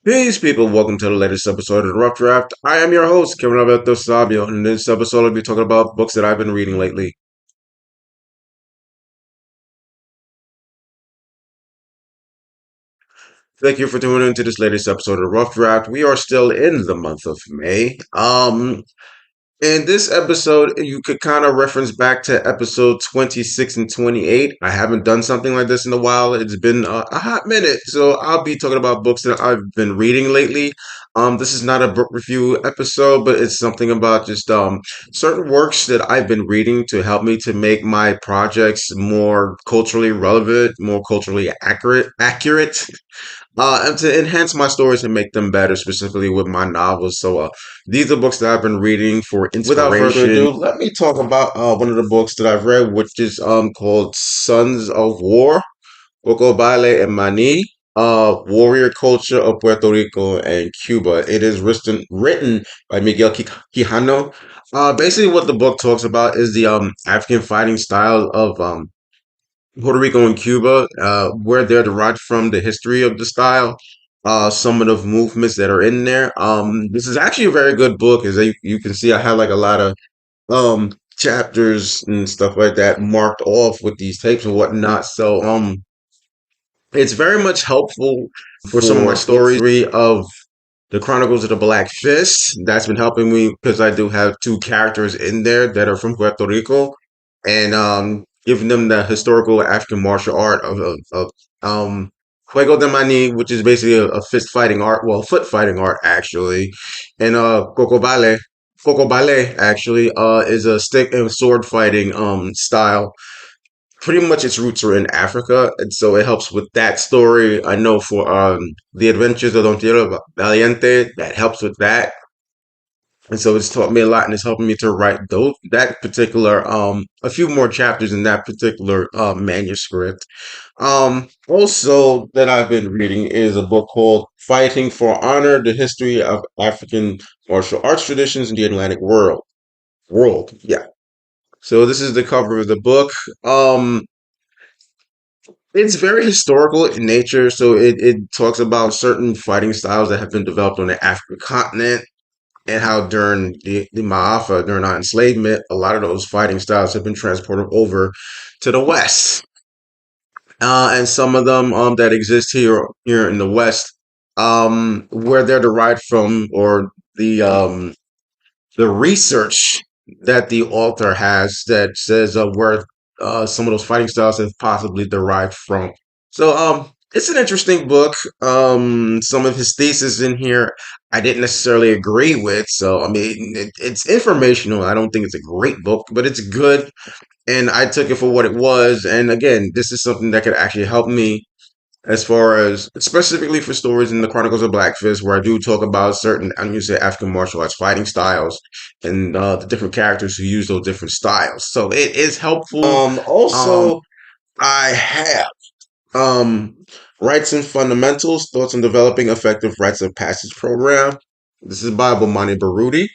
Peace, people. Welcome to the latest episode of the Rough Draft. I am your host, Kevin Alberto Sabio, and in this episode, I'll be talking about books that I've been reading lately. Thank you for tuning into this latest episode of the Rough Draft. We are still in the month of May. In this episode, you could kind of reference back to episode 26 and 28. I haven't done something like this in a while. It's been a hot minute. So I'll be talking about books that I've been reading lately. This is not a book review episode, but it's something about just certain works that I've been reading to help me to make my projects more culturally relevant, more culturally accurate, and to enhance my stories and make them better, specifically with my novels. So, these are books that I've been reading for inspiration. Without further ado, let me talk about one of the books that I've read, which is called Sons of War, Coco Baile and Mani, Warrior Culture of Puerto Rico and Cuba. It is written by Miguel Quijano. Basically, what the book talks about is the African fighting style of Puerto Rico and Cuba, where they're derived from, the history of the style, some of the movements that are in there. This is actually a very good book, as you can see. I have like a lot of chapters and stuff like that marked off with these tapes and whatnot. So it's very much helpful for some of my stories. Three of the Chronicles of the Black Fist. That's been helping me because I do have two characters in there that are from Puerto Rico, and giving them the historical African martial art of Juego de Mani, which is basically a fist fighting art, well, foot fighting art actually, and Coco Ballet actually is a stick and sword fighting style. Pretty much its roots are in Africa, and so it helps with that story. I know for the Adventures of Don Tierra Valiente, that helps with that. And so it's taught me a lot, and it's helping me to write that particular a few more chapters in that particular manuscript. Also that I've been reading is a book called Fighting for Honor: The History of African Martial Arts Traditions in the Atlantic World. Yeah. So this is the cover of the book. It's very historical in nature, so it talks about certain fighting styles that have been developed on the African continent, and how during the Ma'afa, during our enslavement, a lot of those fighting styles have been transported over to the West. And some of them that exist here in the West, where they're derived from, or the research that the author has that says where some of those fighting styles have possibly derived from. So it's an interesting book. Some of his thesis in here I didn't necessarily agree with. So I mean, it's informational. I don't think it's a great book, but it's good, and I took it for what it was. And again, this is something that could actually help me as far as specifically for stories in the Chronicles of Black Fist, where I do talk about certain, I'm going to say, African martial arts fighting styles and the different characters who use those different styles. So it is helpful. Also, I have um, Rights and Fundamentals: Thoughts on Developing Effective Rites of Passage Program. This is by Bomani Baruti.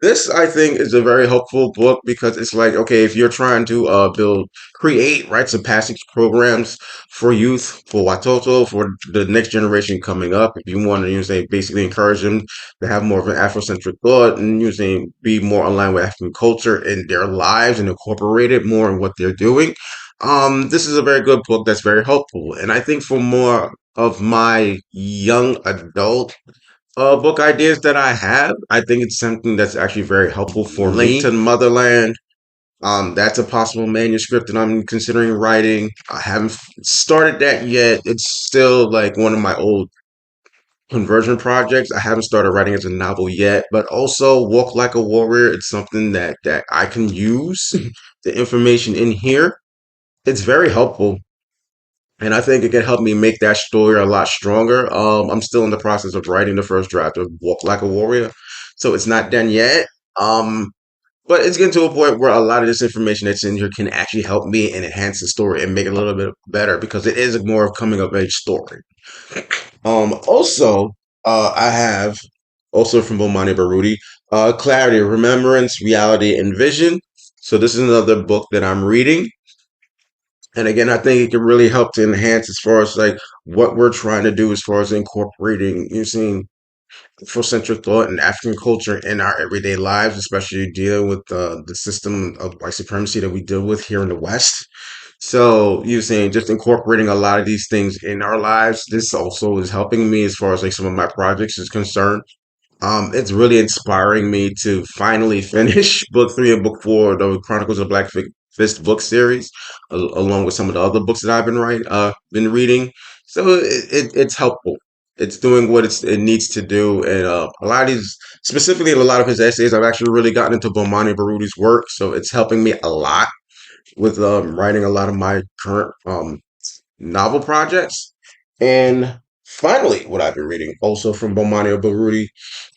This I think is a very helpful book because it's like, okay, if you're trying to create rites of passage programs for youth, for Watoto, for the next generation coming up, if you want to basically encourage them to have more of an Afrocentric thought and be more aligned with African culture in their lives and incorporate it more in what they're doing, this is a very good book that's very helpful. And I think for more of my young adult book ideas that I have, I think it's something that's actually very helpful for me. Link to the Motherland. That's a possible manuscript that I'm considering writing. I haven't started that yet. It's still like one of my old conversion projects. I haven't started writing as a novel yet, but also Walk Like a Warrior. It's something that I can use. The information in here, it's very helpful, and I think it can help me make that story a lot stronger. I'm still in the process of writing the first draft of Walk Like a Warrior, so it's not done yet. Um, but it's getting to a point where a lot of this information that's in here can actually help me and enhance the story and make it a little bit better because it is more of coming of age story. Also, I have also from Bomani Baruti, Clarity, Remembrance, Reality, and Vision. So this is another book that I'm reading. And again, I think it can really help to enhance as far as like what we're trying to do as far as incorporating using Afrocentric thought and African culture in our everyday lives, especially dealing with the system of white supremacy that we deal with here in the West. So you saying just incorporating a lot of these things in our lives, this also is helping me as far as like some of my projects is concerned. It's really inspiring me to finally finish book three and book four of the Chronicles of the Fist book series, along with some of the other books that I've been reading. So it's helpful. It's doing what it needs to do, and a lot of these, specifically in a lot of his essays, I've actually really gotten into Bomani Baruti's work, so it's helping me a lot with writing a lot of my current novel projects. And finally, what I've been reading also from Bomani Baruti,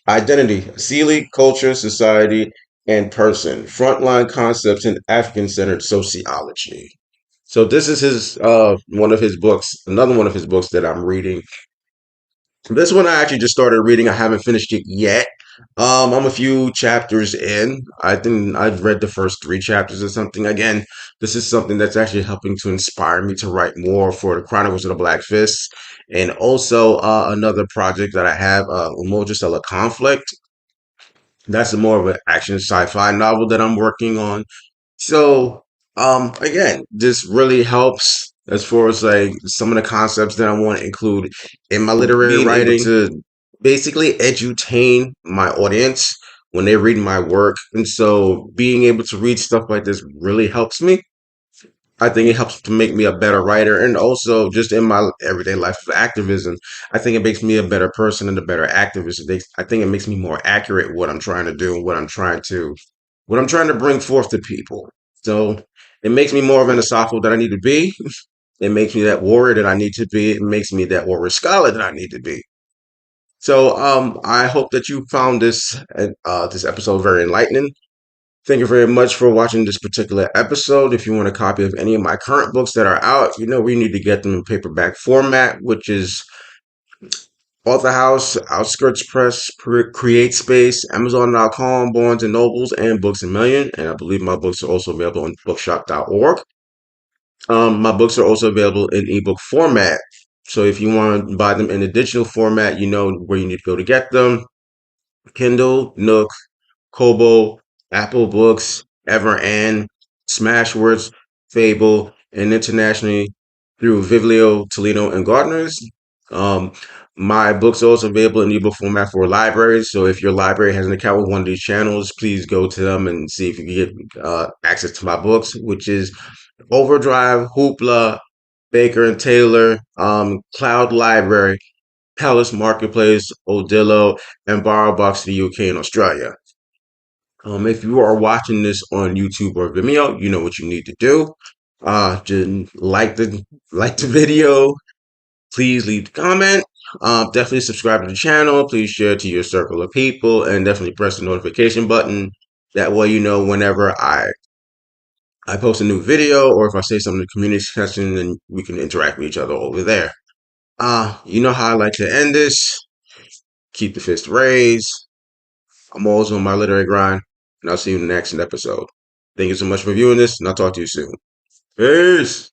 Identity, Sealy, Culture, Society, and Person, Frontline Concepts in African-Centered Sociology. So this is his one of his books, another one of his books that I'm reading. This one I actually just started reading. I haven't finished it yet. I'm a few chapters in. I think I've read the first three chapters or something. Again, this is something that's actually helping to inspire me to write more for the Chronicles of the Black Fist, and also another project that I have, Umoja a Conflict. That's more of an action sci-fi novel that I'm working on. So, again, this really helps as far as like some of the concepts that I want to include in my literary being able writing to basically edutain my audience when they read my work. And so being able to read stuff like this really helps me. I think it helps to make me a better writer, and also just in my everyday life of activism, I think it makes me a better person and a better activist. I think it makes me more accurate what I'm trying to do, what I'm trying to bring forth to people. So it makes me more of an asafo that I need to be. It makes me that warrior that I need to be. It makes me that warrior scholar that I need to be. So I hope that you found this episode very enlightening. Thank you very much for watching this particular episode. If you want a copy of any of my current books that are out, you know we need to get them in paperback format, which is Author House, Outskirts Press, Create Space, Amazon.com, Barnes and Nobles, and Books a Million. And I believe my books are also available on bookshop.org. My books are also available in ebook format. So if you want to buy them in a digital format, you know where you need to go to get them. Kindle, Nook, Kobo, Apple Books, Everand, Smashwords, Fable, and internationally through Viglio, Toledo, and Gardner's. Um, my books are also available in ebook format for libraries. So if your library has an account with one of these channels, please go to them and see if you can get access to my books, which is Overdrive, Hoopla, Baker and Taylor, Cloud Library, Palace Marketplace, Odillo, and BorrowBox to the UK and Australia. If you are watching this on YouTube or Vimeo, you know what you need to do. Just like the video. Please leave a comment. Definitely subscribe to the channel. Please share to your circle of people, and definitely press the notification button. That way, you know whenever I post a new video, or if I say something in the community section, then we can interact with each other over there. You know how I like to end this. Keep the fist raised. I'm always on my literary grind, and I'll see you in the next episode. Thank you so much for viewing this, and I'll talk to you soon. Peace.